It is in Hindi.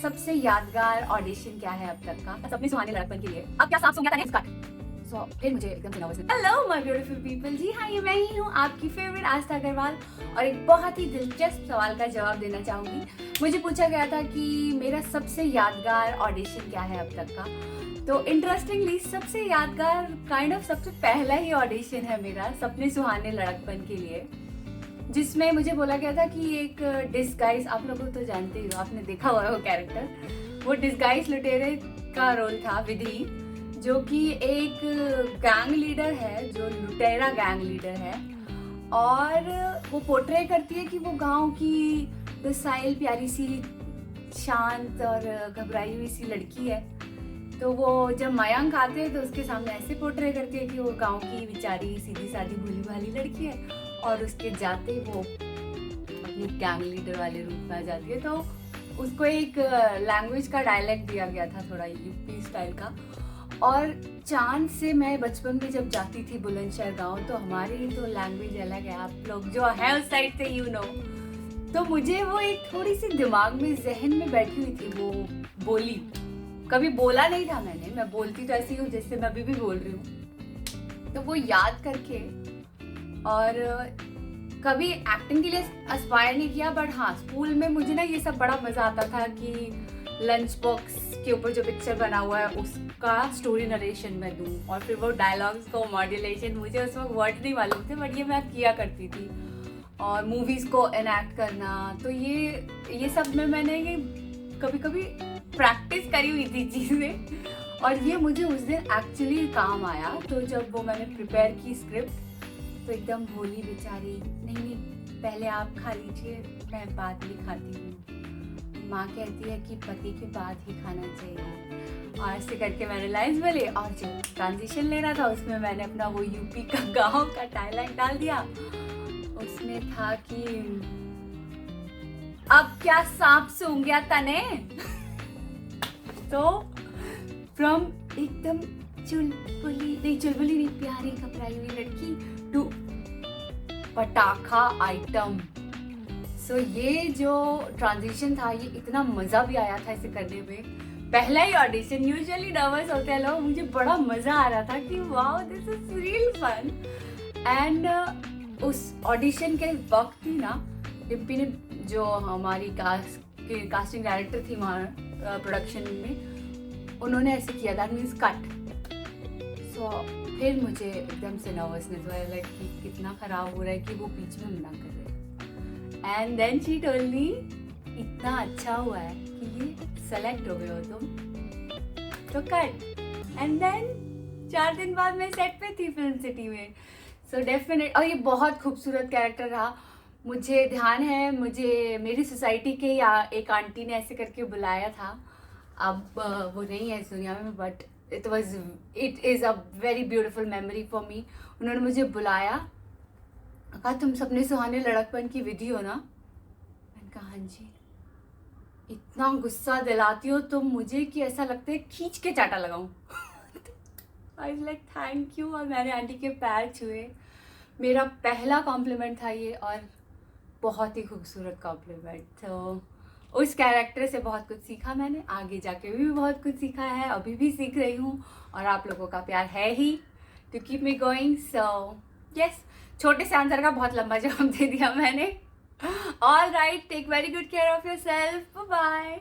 सबसे यादगार ऑडिशन क्या है अब तक का सपने सुहाने लड़कपन के लिए? अब क्या सांप सूंघ गया था नेक्स्ट कट। सो फिर मुझे एकदम से nervous. Hello my beautiful people, जी हाँ, ये मैं ही हूँ आपकी फेवरेट आस्था अग्रवाल और एक बहुत ही दिलचस्प सवाल का जवाब देना चाहूंगी। मुझे पूछा गया था कि मेरा सबसे यादगार ऑडिशन क्या है अब तक का। तो इंटरेस्टिंगली सबसे यादगार सबसे पहला ही ऑडिशन है मेरा सपने सुहाने लड़कपन के लिए, जिसमें मुझे बोला गया था कि एक डिस्गाइज, आप लोग तो जानते ही हो, आपने देखा हुआ है वो कैरेक्टर, वो डिस्गाइज लुटेरे का रोल था विधि, जो कि एक गैंग लीडर है, जो लुटेरा गैंग लीडर है, और वो पोर्ट्रे करती है कि वो गांव की डोसाइल प्यारी सी शांत और घबराई हुई सी लड़की है। तो वो जब मयंक आते हैं तो उसके सामने ऐसे पोर्ट्रे करती है कि वो गांव की बेचारी सीधी सादी भोली भाली लड़की है, और उसके जाते वो अपनी गैंग लीडर वाले रूप में आ जाती है। तो उसको एक लैंग्वेज का डायलेक्ट दिया गया था, थोड़ा यूपी स्टाइल का। और चांद से मैं बचपन में जब जाती थी बुलंदशहर गांव, तो हमारी तो लैंग्वेज अलग है, आप लोग जो है उस साइड से यू नो। तो मुझे वो एक थोड़ी सी दिमाग में जहन में बैठी हुई थी वो बोली। कभी बोला नहीं था मैंने, मैं बोलती तो ऐसी हूँ जैसे मैं अभी भी बोल रही हूँ। तो वो याद करके, और कभी एक्टिंग के लिए एस्पायर नहीं किया, बट हाँ स्कूल में मुझे ना ये सब बड़ा मजा आता था कि लंच बॉक्स के ऊपर जो पिक्चर बना हुआ है उसका स्टोरी नरेशन में दूँ, और फिर वो डायलॉग्स को मॉड्यूलेशन, मुझे उस वक्त वर्ड नहीं मालूम थे बट ये मैं किया करती थी, और मूवीज को एनैक्ट करना। तो ये सब में मैंने ये कभी कभी प्रैक्टिस करी हुई थी चीज़ें, और ये मुझे उस दिन एक्चुअली काम आया। तो जब वो मैंने प्रिपेयर की स्क्रिप्ट, तो एकदम भोली बेचारी, नहीं पहले आप खा लीजिए, मैं बाद में खाती हूँ, माँ कहती है कि पति के बाद ही खाना चाहिए, और ऐसे करके मैंने लाइन्स बोले। और जो ट्रांजिशन लेना था उसमें मैंने अपना वो यूपी का गाँव का डायलॉग डाल दिया। उसमें था कि अब क्या सांप सूंघ गया तने। तो फ्रॉम एकदम चुलबुली नहीं, प्यारी घबराई हुई लड़की टू पटाखा आइटम। सो ये जो ट्रांजिशन था, ये इतना मजा भी आया था इसे करने में। पहला ही ऑडिशन, यूजुअली नर्वस होते हैं लोग, मुझे बड़ा मजा आ रहा था कि wow this is real fun. And उस ऑडिशन के वक्त ही ना डिम्पी ने, जो हमारी कास्टिंग डायरेक्टर थी प्रोडक्शन में, उन्होंने ऐसे किया, दैट मीन्स कट। सो फिर मुझे एकदम से नर्वसनेस हुआ, लाइक कि कितना खराब हो रहा है कि वो बीच में मना कर रहे। And then she told me, इतना अच्छा हुआ है कि ये सेलेक्ट हो गए हो तुम, तो कट। एंड देन 4 दिन बाद मैं सेट पे थी फिल्म सिटी में। सो डेफिनेट, और ये बहुत खूबसूरत कैरेक्टर रहा। मुझे ध्यान है, मुझे मेरी सोसाइटी के या एक आंटी ने ऐसे करके बुलाया था, अब वो नहीं है इस दुनिया में, but it is a very beautiful memory for me. उन्होंने मुझे बुलाया, कहा तुम सपने सुहाने लड़कपन की विधि हो ना? मैंने कहा हाँ जी। इतना गुस्सा दिलाती हो तुम मुझे कि ऐसा लगता है खींच के चाटा लगाऊं। I was like thank you, और मैंने आंटी के पैर छुए। मेरा पहला कॉम्प्लीमेंट था ये, और बहुत ही खूबसूरत कॉम्प्लीमेंट। तो उस कैरेक्टर से बहुत कुछ सीखा मैंने, आगे जाके भी बहुत कुछ सीखा है, अभी भी सीख रही हूँ, और आप लोगों का प्यार है ही to keep me going. So yes, छोटे से आंसर का बहुत लंबा जवाब दे दिया मैंने। All right, take very good care of yourself, bye bye.